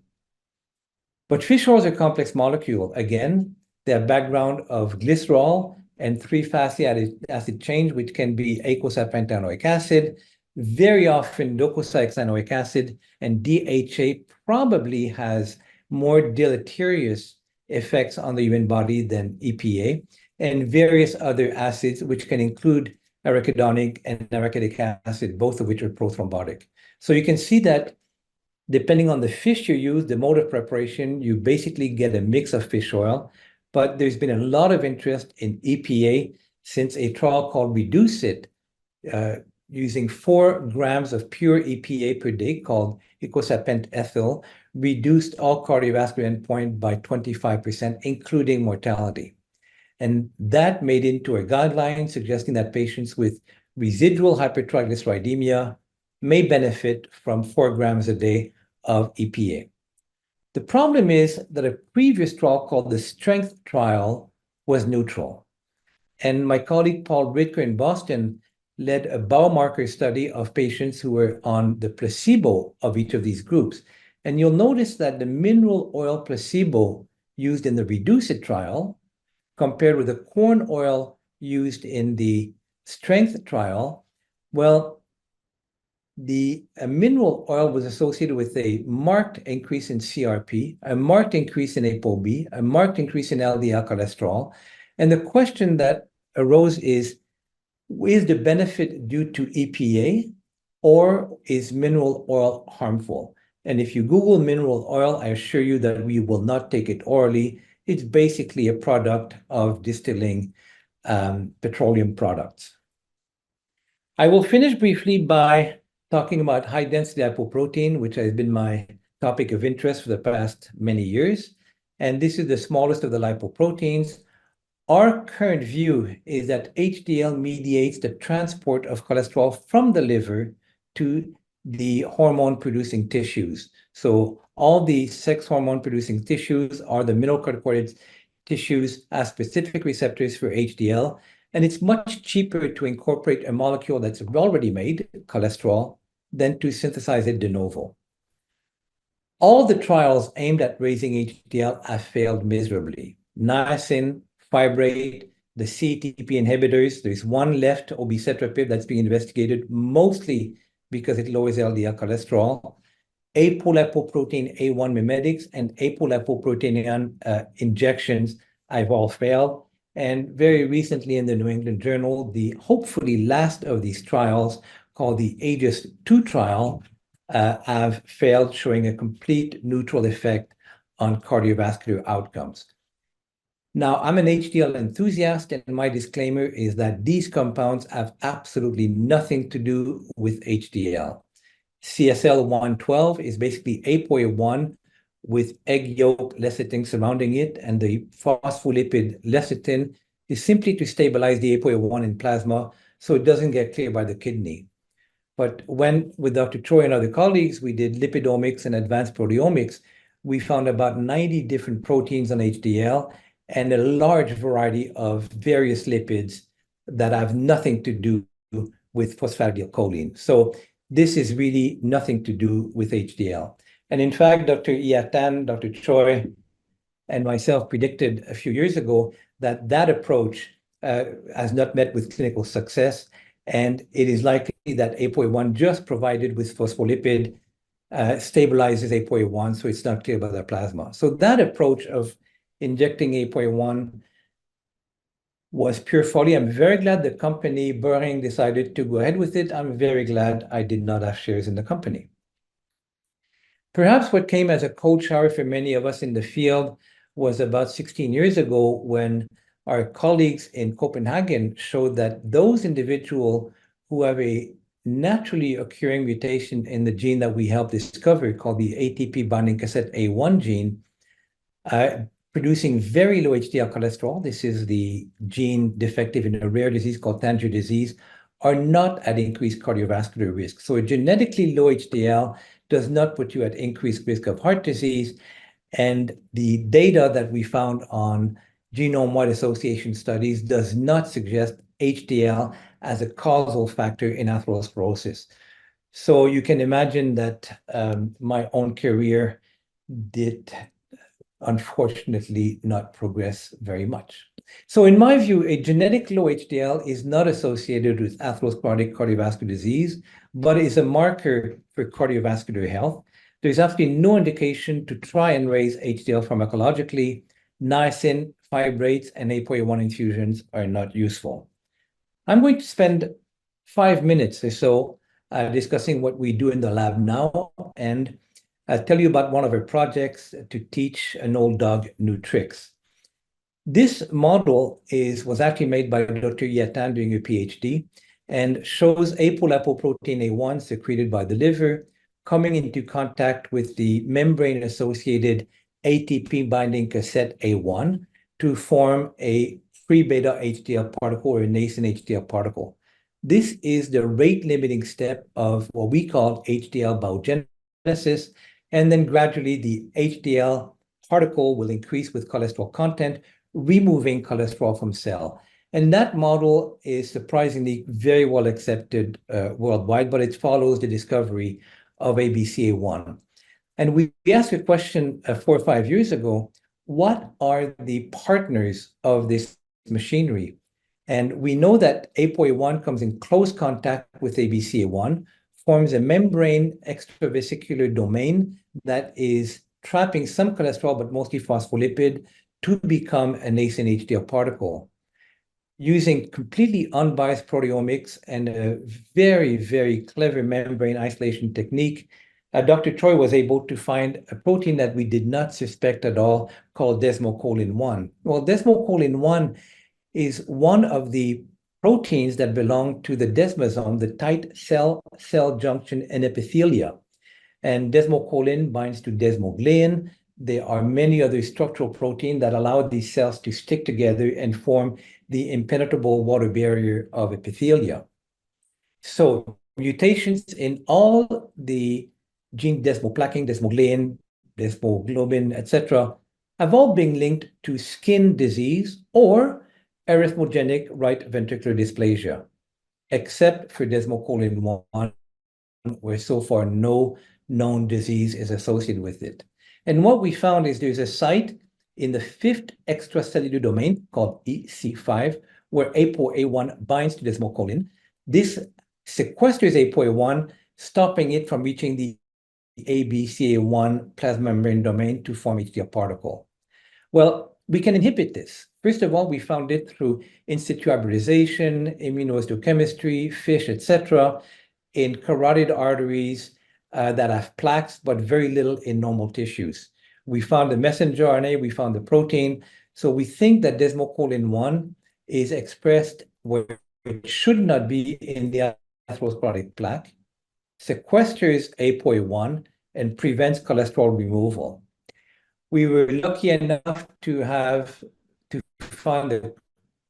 But fish oils are a complex molecule. Again, they have background of glycerol and 3 fatty acid chains, which can be eicosapentaenoic acid, very often docosahexaenoic acid, and DHA probably has more deleterious effects on the human body than EPA, and various other acids, which can include arachidonic and arachidic acid, both of which are prothrombotic. So you can see that depending on the fish you use, the mode of preparation, you basically get a mix of fish oil. But there's been a lot of interest in EPA since a trial called Reduce It, using 4 grams of pure EPA per day, called icosapent ethyl, reduced all cardiovascular endpoint by 25%, including mortality. And that made into a guideline suggesting that patients with residual hypertriglyceridemia may benefit from 4 grams a day of EPA. The problem is that a previous trial called the Strength trial was neutral. And my colleague Paul Ritker in Boston led a biomarker study of patients who were on the placebo of each of these groups. And you'll notice that the mineral oil placebo used in the Reduce It trial compared with the corn oil used in the Strength trial, well, the mineral oil was associated with a marked increase in CRP, a marked increase in ApoB, a marked increase in LDL cholesterol. And the question that arose is the benefit due to EPA, or is mineral oil harmful? And if you Google mineral oil, I assure you that we will not take it orally. It's basically a product of distilling petroleum products. I will finish briefly by talking about high-density lipoprotein, which has been my topic of interest for the past many years. And this is the smallest of the lipoproteins. Our current view is that HDL mediates the transport of cholesterol from the liver to the hormone-producing tissues. So all the sex hormone-producing tissues are the mineralocorticoid tissues have specific receptors for HDL, and it's much cheaper to incorporate a molecule that's already made, cholesterol, than to synthesize it de novo. All the trials aimed at raising HDL have failed miserably. Niacin, fibrate, the CETP inhibitors, there's one left, obicetrapib, that's being investigated mostly because it lowers LDL cholesterol. Apolipoprotein A1 mimetics and apolipoprotein injections have all failed. And very recently in the New England Journal, the hopefully last of these trials, called the Aegis 2 trial, have failed, showing a complete neutral effect on cardiovascular outcomes. Now, I'm an HDL enthusiast, and my disclaimer is that these compounds have absolutely nothing to do with HDL. CSL 112 is basically ApoA1 with egg yolk lecithin surrounding it, and the phospholipid lecithin is simply to stabilize the ApoA1 in plasma so it doesn't get cleared by the kidney. But when, with Dr. Troy and other colleagues, we did lipidomics and advanced proteomics, we found about 90 different proteins on HDL and a large variety of various lipids that have nothing to do with phosphatidylcholine. So this is really nothing to do with HDL. And in fact, Dr. Iatan, Dr. Troy, and myself predicted a few years ago that that approach has not met with clinical success. And it is likely that ApoA1 just provided with phospholipid stabilizes ApoA1, so it's not clear by the plasma. So that approach of injecting ApoA1 was pure folly. I'm very glad the company Boehringer decided to go ahead with it. I'm very glad I did not have shares in the company. Perhaps what came as a cold shower for many of us in the field was about 16 years ago when our colleagues in Copenhagen showed that those individuals who have a naturally occurring mutation in the gene that we helped discover, called the ATP binding cassette A1 gene, producing very low HDL cholesterol. This is the gene defective in a rare disease called Tangier disease, are not at increased cardiovascular risk. So a genetically low HDL does not put you at increased risk of heart disease. And the data that we found on genome-wide association studies does not suggest HDL as a causal factor in atherosclerosis. So you can imagine that my own career did unfortunately not progress very much. So in my view, a genetic low HDL is not associated with atherosclerotic cardiovascular disease, but is a marker for cardiovascular health. There's absolutely no indication to try and raise HDL pharmacologically. Niacin, fibrates, and ApoA1 infusions are not useful. I'm going to spend 5 minutes or so discussing what we do in the lab now, and I'll tell you about one of our projects to teach an old dog new tricks. This model was actually made by Dr. Yetan doing a PhD and shows apolipoprotein A1 secreted by the liver coming into contact with the membrane-associated ATP binding cassette A1 to form a free beta HDL particle or a nascent HDL particle. This is the rate-limiting step of what we call HDL biogenesis, and then gradually the HDL particle will increase with cholesterol content, removing cholesterol from cell. And that model is surprisingly very well accepted worldwide, but it follows the discovery of ABCA1. And we asked a question 4 or 5 years ago, what are the partners of this machinery? And we know that ApoA1 comes in close contact with ABCA1, forms a membrane extravesicular domain that is trapping some cholesterol, but mostly phospholipid, to become a nascent HDL particle. Using completely unbiased proteomics and a very, very clever membrane isolation technique, Dr. Troy was able to find a protein that we did not suspect at all called desmocolin-1. Well, desmocolin-1 is one of the proteins that belong to the desmosome, the tight cell-cell junction in epithelia. And desmocolin binds to desmoglein. There are many other structural proteins that allow these cells to stick together and form the impenetrable water barrier of epithelia. So mutations in all the gene desmoplakin, desmoglein, desmoglobin, etc., have all been linked to skin disease or arrhythmogenic right ventricular dysplasia, except for desmocolin-1, where so far no known disease is associated with it. And what we found is there's a site in the 5th extracellular domain called EC5, where ApoA1 binds to desmocolin. This sequesters ApoA1, stopping it from reaching the ABCA1 plasma membrane domain to form HDL particle. Well, we can inhibit this. First of all, we found it through in situ hybridization, immunohistochemistry, FISH, etc., in carotid arteries that have plaques, but very little in normal tissues. We found the messenger RNA, we found the protein. So we think that desmocolin-1 is expressed where it should not be in the atherosclerotic plaque, sequesters ApoA1, and prevents cholesterol removal. We were lucky enough to find a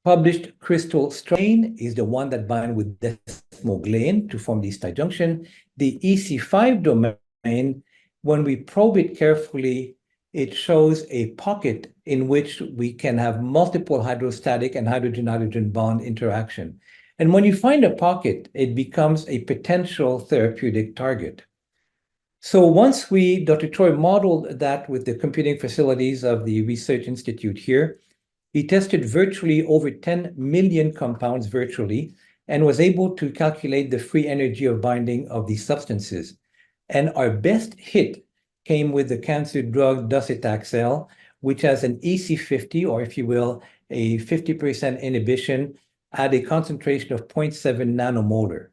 published crystal strain is the one that binds with desmoglein to form these tight junction. The EC5 domain, when we probe it carefully, it shows a pocket in which we can have multiple hydrostatic and hydrogen-hydrogen bond interaction. And when you find a pocket, it becomes a potential therapeutic target. So once Dr. Troy modeled that with the computing facilities of the Research Institute here, he tested virtually over 10 million compounds virtually and was able to calculate the free energy of binding of these substances. And our best hit came with the cancer drug docetaxel, which has an EC50, or if you will, a 50% inhibition at a concentration of 0.7 nanomolar.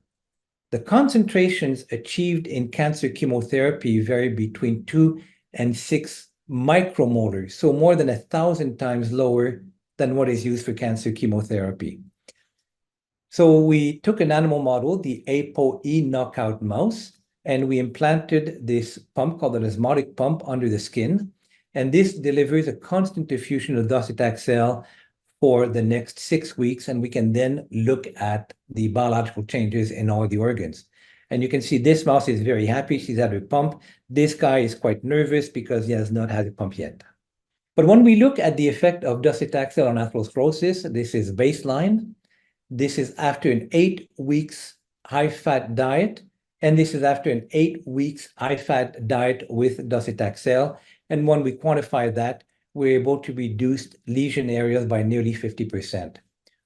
The concentrations achieved in cancer chemotherapy vary between 2 and 6 micromolar, so more than 1,000 times lower than what is used for cancer chemotherapy. So we took an animal model, the ApoE knockout mouse, and we implanted this pump called an osmotic pump under the skin. And this delivers a constant diffusion of docetaxel for the next 6 weeks, and we can then look at the biological changes in all the organs. And you can see this mouse is very happy. She's had her pump. This guy is quite nervous because he has not had a pump yet. But when we look at the effect of docetaxel on atherosclerosis, this is baseline. This is after an 8 weeks high-fat diet, and this is after an 8 weeks high-fat diet with docetaxel. And when we quantify that, we're able to reduce lesion areas by nearly 50%.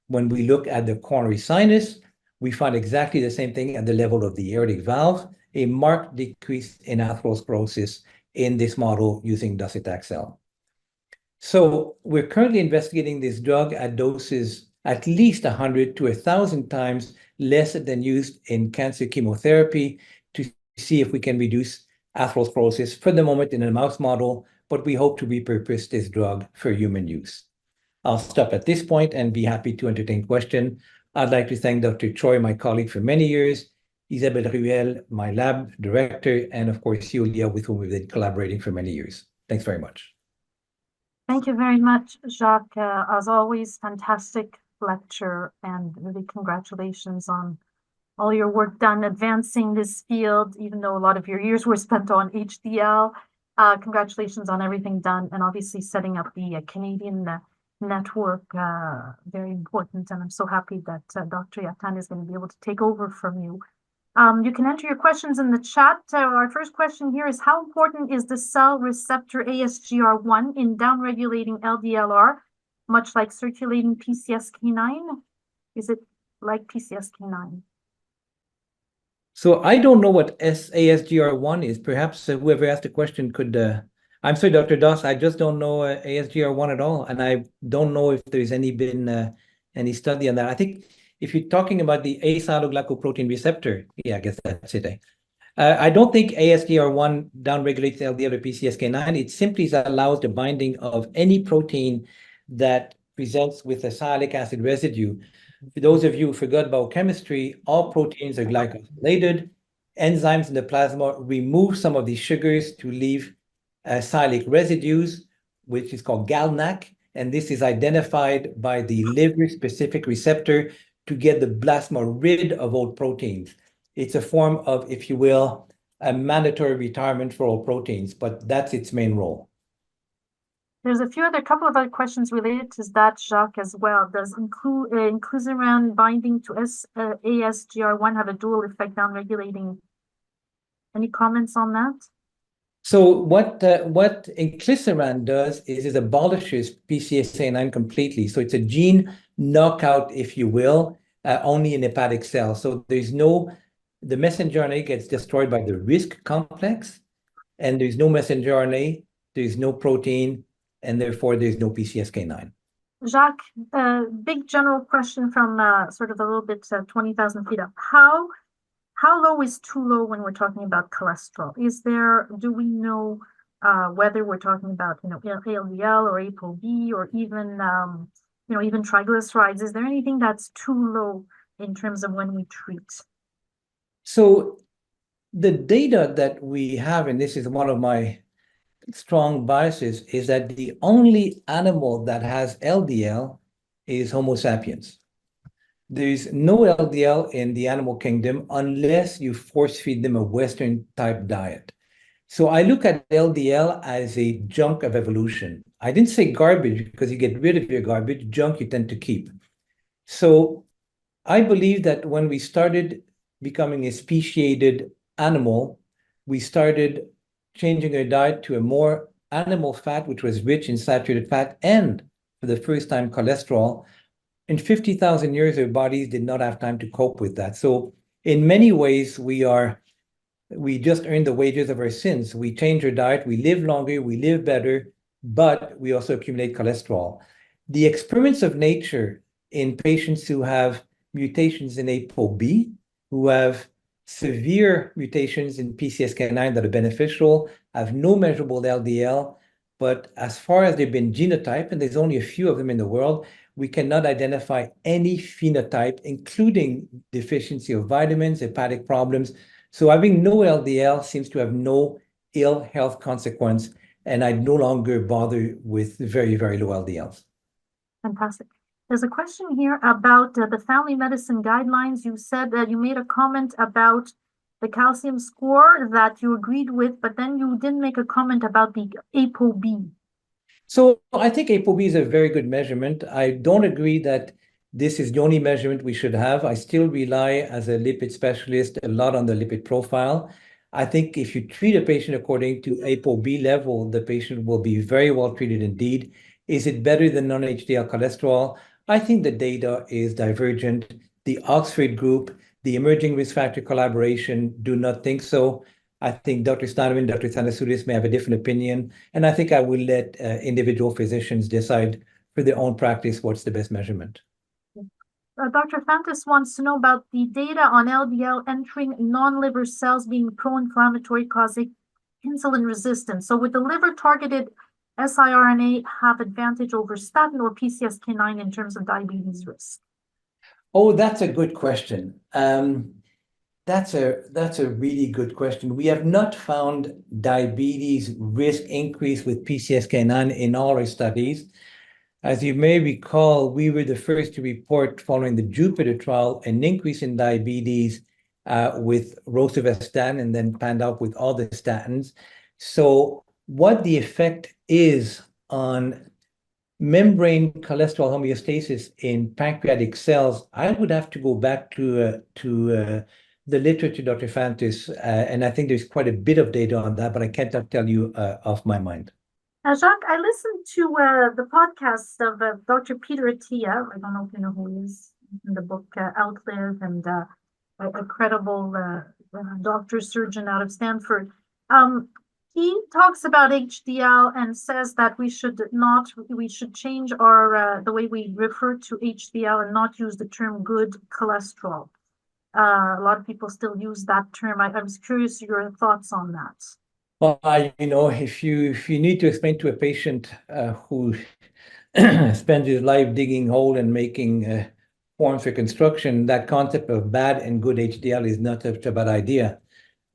When we look at the coronary sinus, we find exactly the same thing at the level of the aortic valve, a marked decrease in atherosclerosis in this model using docetaxel. So we're currently investigating this drug at doses at least 100 to 1,000 times less than used in cancer chemotherapy to see if we can reduce atherosclerosis for the moment in a mouse model, but we hope to repurpose this drug for human use. I'll stop at this point and be happy to entertain questions. I'd like to thank Dr. Choi, my colleague for many years, Isabelle Ruel, my lab director, and of course, Julia, with whom we've been collaborating for many years. Thanks very much. Thank you very much, Jacques. As always, fantastic lecture, and really congratulations on all your work done advancing this field, even though a lot of your years were spent on HDL. Congratulations on everything done, and obviously setting up the Canadian network, very important. And I'm so happy that Dr. Yatan is going to be able to take over from you. You can enter your questions in the chat. Our first question here is, how important is the cell receptor ASGR1 in downregulating LDLR, much like circulating PCSK9? Is it like PCSK9? So I don't know what ASGR1 is. Perhaps whoever asked the question could... I'm sorry, Dr. Doss, I just don't know ASGR1 at all, and I don't know if there's been any study on that. I think if you're talking about the asialoglycoprotein receptor, yeah, I guess that's it. I don't think ASGR1 downregulates LDL or PCSK9. It simply allows the binding of any protein that presents with a sialic acid residue. For those of you who forgot biochemistry, all proteins are glycosylated. Enzymes in the plasma remove some of these sugars to leave sialic residues, which is called GalNAc, and this is identified by the liver-specific receptor to get the plasma rid of old proteins. It's a form of, if you will, a mandatory retirement for all proteins, but that's its main role. There's a couple of other questions related to that, Jacques, as well. Does inclisiran binding to ASGR1 have a dual effect on regulating? Any comments on that? So what inclisiran does is it abolishes PCSK9 completely. So it's a gene knockout, if you will, only in hepatic cells. So the messenger RNA gets destroyed by the RISC complex, and there's no messenger RNA, there's no protein, and therefore there's no PCSK9. Jacques, big general question from sort of a little bit 20,000 feet up. How low is too low when we're talking about cholesterol? Do we know whether we're talking about LDL or ApoB or even even triglycerides? Is there anything that's too low in terms of when we treat? So the data that we have, and this is one of my strong biases, is that the only animal that has LDL is Homo sapiens. There's no LDL in the animal kingdom unless you force feed them a Western type diet. So I look at LDL as a junk of evolution. I didn't say garbage because you get rid of your garbage, junk you tend to keep. So I believe that when we started becoming a speciated animal, we started changing our diet to a more animal fat, which was rich in saturated fat and, for the first time, cholesterol. In 50,000 years, our bodies did not have time to cope with that. So in many ways, we just earned the wages of our sins. We change our diet, we live longer, we live better, but we also accumulate cholesterol. The experiments of nature in patients who have mutations in ApoB, who have severe mutations in PCSK9 that are beneficial, have no measurable LDL, but as far as they've been genotyped, and there's only a few of them in the world, we cannot identify any phenotype, including deficiency of vitamins, hepatic problems. So having no LDL seems to have no ill health consequence. and I no longer bother with very, very low LDLs. Fantastic. There's a question here about the family medicine guidelines. You said that you made a comment about the calcium score that you agreed with, but then you didn't make a comment about the ApoB. So I think ApoB is a very good measurement. I don't agree that this is the only measurement we should have. I still rely as a lipid specialist a lot on the lipid profile. I think if you treat a patient according to ApoB level, the patient will be very well treated indeed. Is it better than non-HDL cholesterol? I think the data is divergent. The Oxford group, the emerging risk factor collaboration do not think so. I think Dr. Steinman, Dr. Thanasoulis may have a different opinion, and I think I will let individual physicians decide for their own practice what's the best measurement. Dr. Fantis wants to know about the data on LDL entering non-liver cells being pro-inflammatory, causing insulin resistance. So would the liver-targeted siRNA have advantage over statin or PCSK9 in terms of diabetes risk? Oh, that's a good question. That's a really good question. We have not found diabetes risk increase with PCSK9 in all our studies. As you may recall, we were the first to report following the Jupiter trial an increase in diabetes with rosuvastatin and then panned out with all the statins. So what the effect is on membrane cholesterol homeostasis in pancreatic cells, I would have to go back to the literature, Dr. Fantis, and I think there's quite a bit of data on that, but I can't tell you off my mind. Jacques, I listened to the podcast of Dr. Peter Attia. I don't know if you know who he is in the book Outlive, and a credible doctor surgeon out of Stanford. He talks about HDL and says that we should change our the way we refer to HDL and not use the term good cholesterol. A lot of people still use that term. I was curious your thoughts on that. Well, if you need to explain to a patient who spends his life digging hole and making forms for construction, that concept of bad and good HDL is not such a bad idea.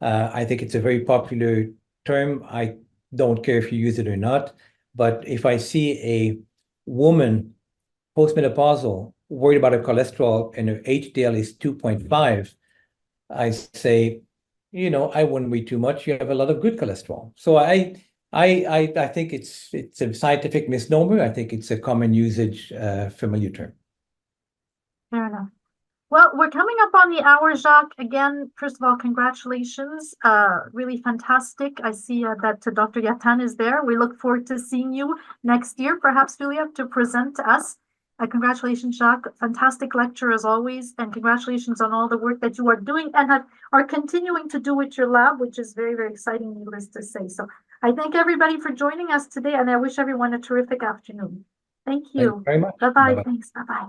I think it's a very popular term. I don't care if you use it or not, but if I see a woman postmenopausal worried about her cholesterol and her HDL is 2.5, I say, I wouldn't read too much. You have a lot of good cholesterol. So I think it's a scientific misnomer. I think it's a common usage familiar term. Fair enough. Well, we're coming up on the hour, Jacques. Again, first of all, congratulations. Really fantastic. I see that Dr. Yatan is there. We look forward to seeing you next year, perhaps, Julia, to present to us. Congratulations, Jacques. Fantastic lecture as always, and congratulations on all the work that you are doing and are continuing to do with your lab, which is very, very exciting, needless to say. So I thank everybody for joining us today, and I wish everyone a terrific afternoon. Thank you. Thank you very much. Bye-bye. Thanks. Bye-bye.